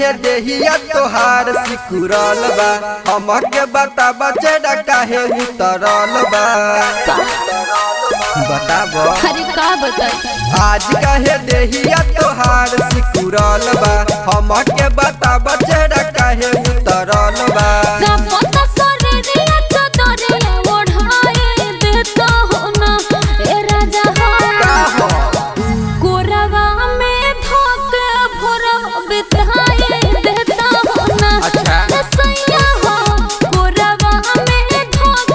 काहे देहिया तोहार सिकुरल बा हमके बता बचेड़ा काहे उतरल बा बताबो अरे का बता आज काहे देहिया तोहार सिकुरल बा हमके बता बचेड़ा काहे उतरल बा का पता सरे दिया चदरिया ओढ़ाए देता हो ना ए राजा हो कोरवा में धोक भोरा बिताए देता हो ना अच्छा सैया हो कोरवा में धोक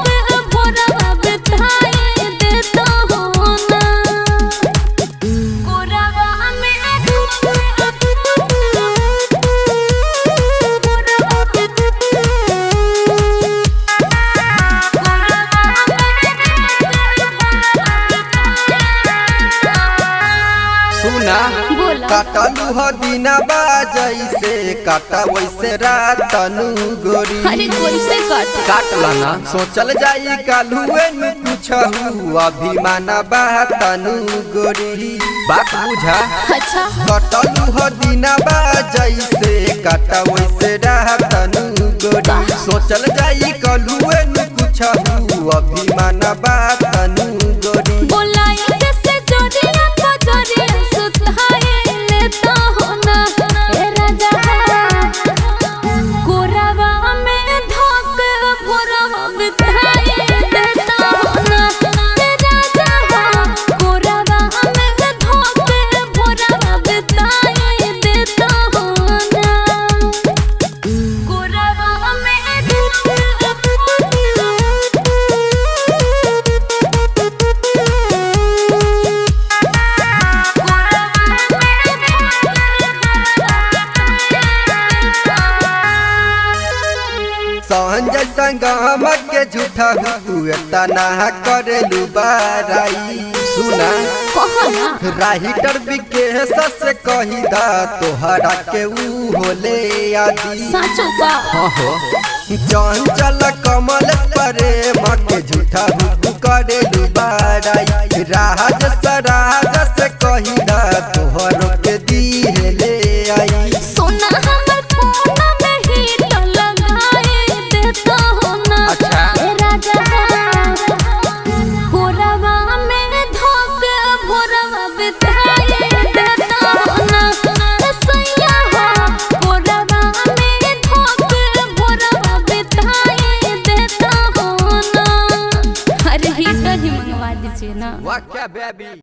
भोरा बिताए देता हो ना कोरवा में सुना काटलू हो दिना जैसे काटा वैसे रात तनु गोरी अरे कैसे काटला ना सोचल जाई कालुए न पूछहु अभिमाना बा तनु गोरी बात बुझा अच्छा काटलू हो दिना जैसे काटा वैसे रात तनु गोरी सोचल जाई कालुए न पूछहु अभिमाना बा तनु गोरी बोलाई जैसे जोरिया का जोरिया सुताए लेता हो ना ए राजा कोरवा में धोक भोरा बिताए देता हो ना ए राजा कोरवा में धोक भोरा बिताए देता हो ना कोरवा में संजय संगम के झूठा तू तना करेलू बाराई सुना राइटर विकेश से कही दा तोहरा के ऊ होले आदि साचो का चंचल कमल प्रेम के झूठा तू करेलू बाराई राज से कही दा तोहर के दिले आई सोना हमर फोन में ही तो लगाए देता हो ना ए राजा कोरवा में धोक भोरवा बिताए देता हो ना सैया हो कोरवा में धोक भोरवा बिताए देता हो ना अरे हीटर ही मंगवा दीजिए ना वाह क्या बेबी।